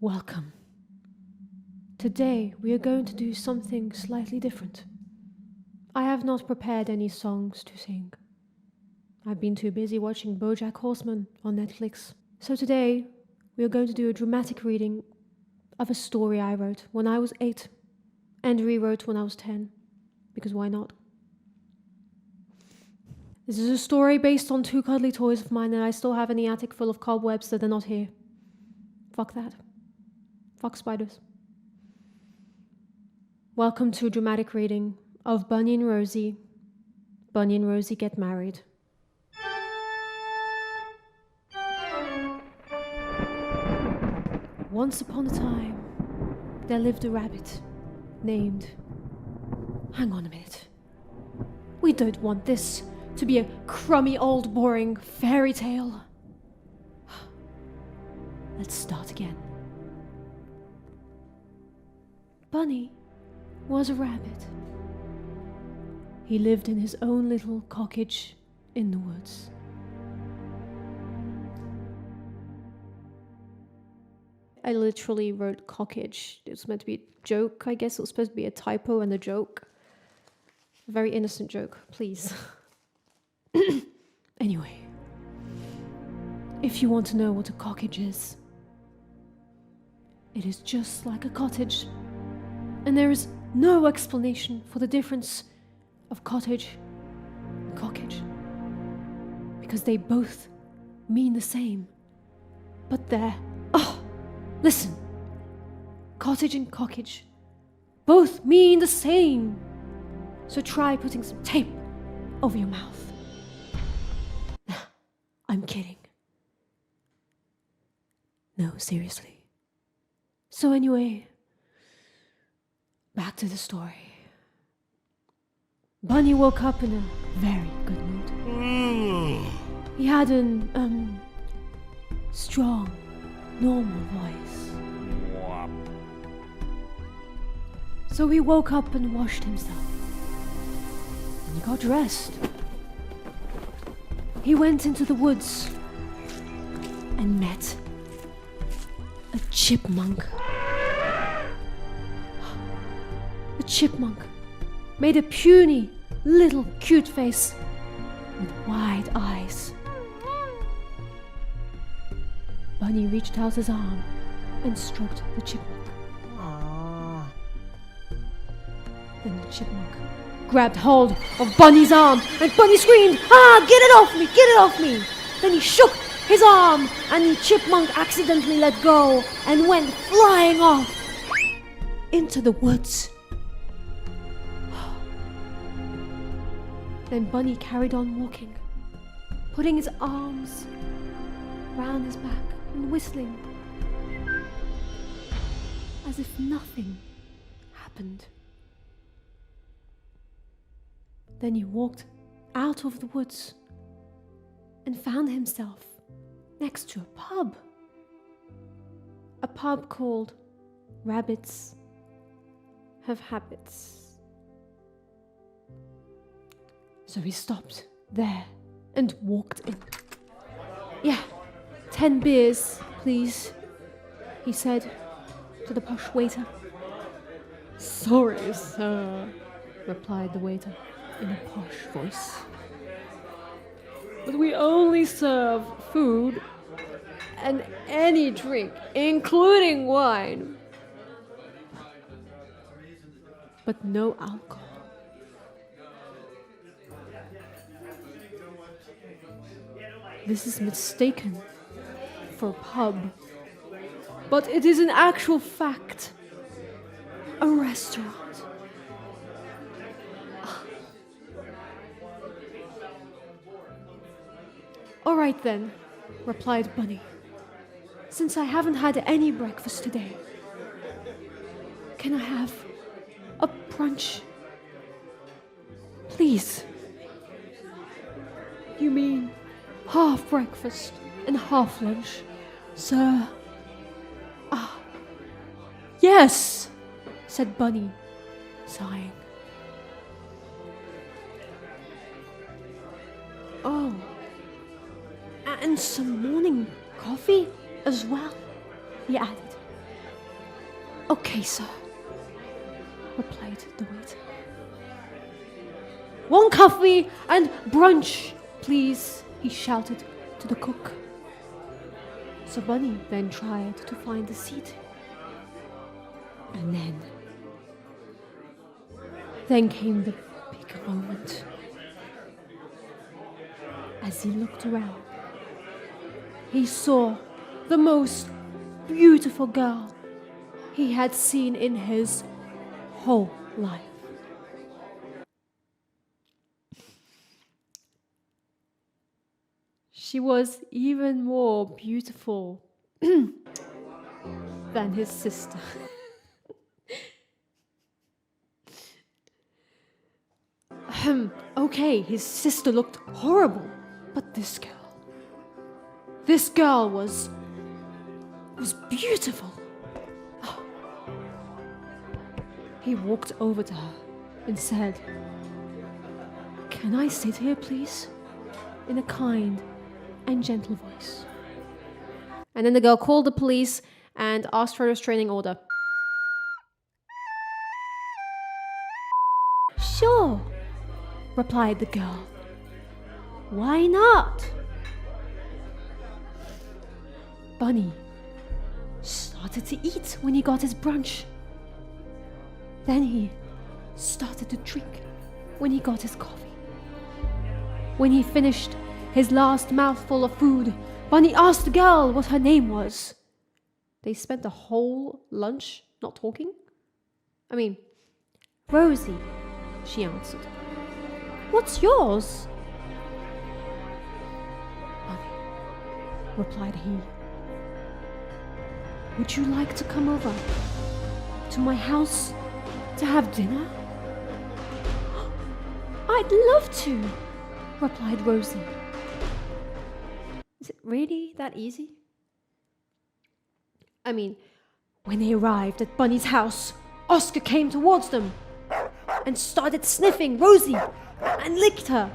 Welcome. Today we are going to do something slightly different. I have not prepared any songs to sing. I've been too busy watching BoJack Horseman on Netflix. So today we are going to do a dramatic reading of a story I wrote when I was 8 and rewrote when I was 10. Because why not? This is a story based on 2 cuddly toys of mine that I still have in the attic full of cobwebs that are not here. Fuck that. Fuck spiders. Welcome to a dramatic reading of Bunny and Rosie. Bunny and Rosie get married. Once upon a time, there lived a rabbit named... Hang on a minute. We don't want this to be a crummy old boring fairy tale. Let's start again. Bunny was a rabbit. He lived in his own little cottage in the woods. I literally wrote cottage. It was meant to be a joke, I guess. It was supposed to be a typo and a joke. A very innocent joke, please. Anyway, if you want to know what a cottage is, it is just like a cottage. And there is no explanation for the difference of cottage and cottage. Because they both mean the same. But they're... listen. Cottage and cottage both mean the same. So try putting some tape over your mouth. I'm kidding. No, seriously. So anyway, back to the story. Bunny woke up in a very good mood. He had an, strong, normal voice. So he woke up and washed himself. And he got dressed. He went into the woods and met a chipmunk. The chipmunk made a puny, little, cute face with wide eyes. Bunny reached out his arm and stroked the chipmunk. Then the chipmunk grabbed hold of Bunny's arm and Bunny screamed, "Ah, get it off me, get it off me!" Then he shook his arm and the chipmunk accidentally let go and went flying off into the woods. Then Bunny carried on walking, putting his arms round his back and whistling as if nothing happened. Then he walked out of the woods and found himself next to a pub. A pub called Rabbits Have Habits. So he stopped there and walked in. "Yeah, 10 beers, please," he said to the posh waiter. "Sorry, sir," replied the waiter in a posh voice, "but we only serve food and any drink, including wine, but no alcohol." This is mistaken for a pub, but it is in actual fact a restaurant. "All right then," replied Bunny. "Since I haven't had any breakfast today, can I have a brunch, please?" "You mean half breakfast and half lunch, sir?" "Yes," said Bunny, sighing. "Oh, and some morning coffee as well," he added. Okay, sir, replied the waiter. One coffee and brunch, please, he shouted to the cook. So Bunny then tried to find a seat. And then came the big moment. As he looked around, he saw the most beautiful girl he had seen in his whole life. She was even more beautiful than his sister. Okay, his sister looked horrible, but this girl was beautiful. He walked over to her and said, "Can I sit here, please?" in a kind and gentle voice. And then the girl called the police and asked for a restraining order. "Sure," replied the girl. "Why not?" Bunny started to eat when he got his brunch. Then he started to drink when he got his coffee. When he finished his last mouthful of food, Bunny asked the girl what her name was. They spent the whole lunch not talking. I mean, Rosie, she answered. "What's yours?" "Bunny," replied he. "Would you like to come over to my house to have dinner?" "I'd love to," replied Rosie. Is it really that easy? I mean, when they arrived at Bunny's house, Oscar came towards them and started sniffing Rosie and licked her.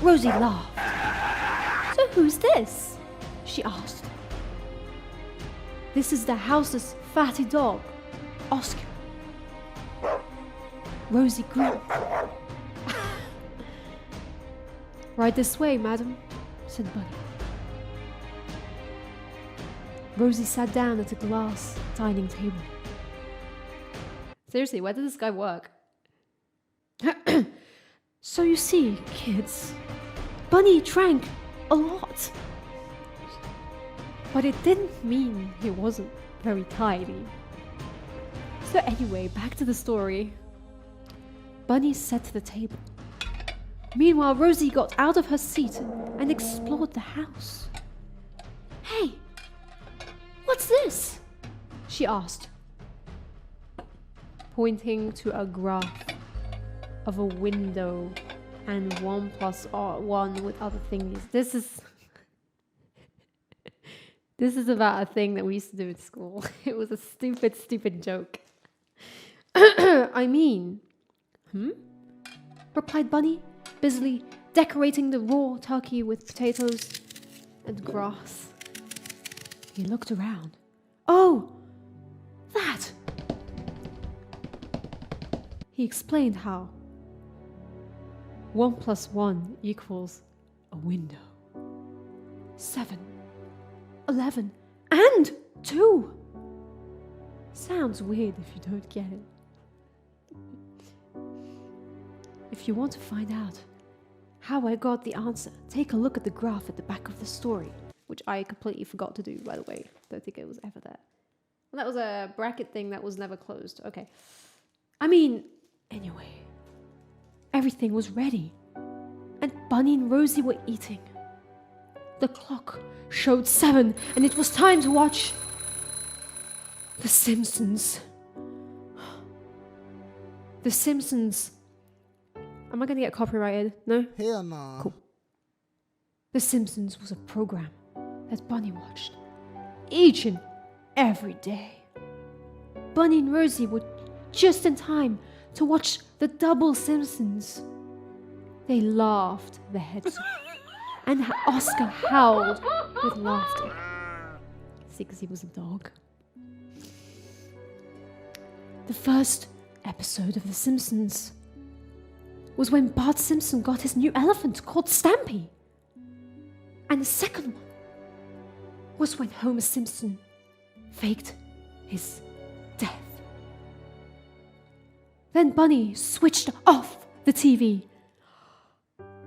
Rosie laughed. "So who's this?" she asked. "This is the house's fatty dog, Oscar." Rosie grinned. "Right this way, madam," said Bunny. Rosie sat down at a glass dining table. Seriously, where does this guy work? "So you see, kids, Bunny drank a lot. But it didn't mean he wasn't very tidy. So anyway, back to the story. Bunny sat to the table. Meanwhile, Rosie got out of her seat and explored the house. "Hey, what's this?" she asked, pointing to a graph of a window and 1 + 1 with other things. This is about a thing that we used to do in school. It was a stupid joke. I mean, replied Bunny, busily decorating the raw turkey with potatoes and grass. He looked around. "Oh, that!" He explained how 1 + 1 equals a window. 7, 11, and 2. Sounds weird if you don't get it. If you want to find out how I got the answer, take a look at the graph at the back of the story, which I completely forgot to do, by the way. Don't think it was ever there. Well, that was a bracket thing that was never closed. Okay. I mean, anyway, everything was ready, and Bunny and Rosie were eating. The clock showed 7, and it was time to watch The Simpsons. The Simpsons. Am I going to get copyrighted? No? Hell no. Cool. The Simpsons was a program that Bunny watched each and every day. Bunny and Rosie were just in time to watch the double Simpsons. They laughed their heads off, and Oscar howled with laughter. See, because he was a dog. The first episode of The Simpsons was when Bart Simpson got his new elephant called Stampy. And the second one was when Homer Simpson faked his death. Then Bunny switched off the TV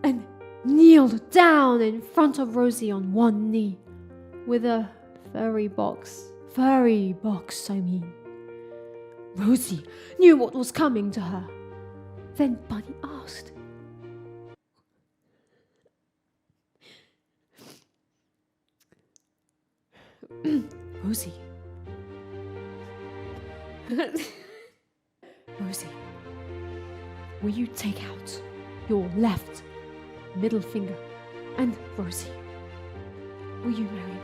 and kneeled down in front of Rosie on one knee with a furry box. Rosie knew what was coming to her. Then Bunny asked, Rosie. Rosie, will you take out your left middle finger? And Rosie, will you marry me?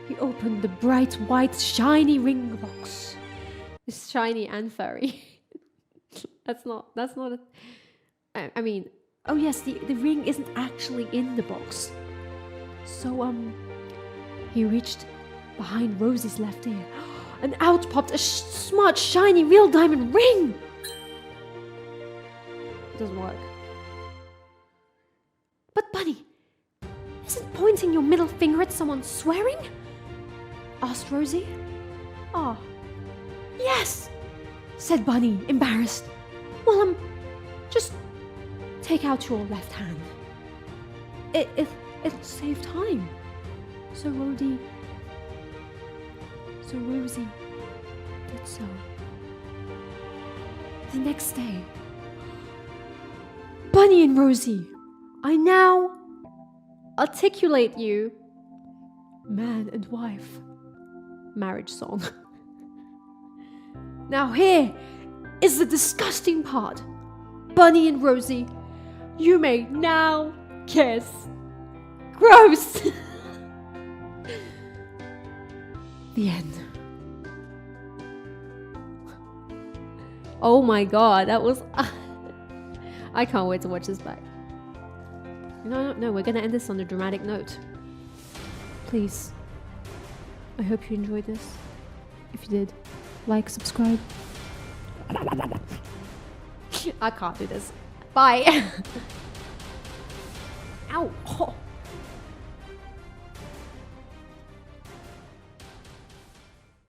He opened the bright, white, shiny ring box. It's shiny and furry. That's not a... I mean, oh yes, the ring isn't actually in the box. So, he reached behind Rosie's left ear, and out popped a smart, shiny, real diamond ring! It doesn't work. But Bunny, isn't pointing your middle finger at someone swearing? Asked Rosie. Ah, yes, said Bunny, embarrassed. Well, just take out your left hand. It'll save time. So Rosie did so. The next day, Bunny and Rosie, I now articulate you man and wife marriage song. Now here is the disgusting part. Bunny and Rosie, you may now kiss. Gross! The end. Oh my god, that was... I can't wait to watch this back. No, we're gonna end this on a dramatic note. Please. I hope you enjoyed this. If you did, like, subscribe. I can't do this. Bye. Ow.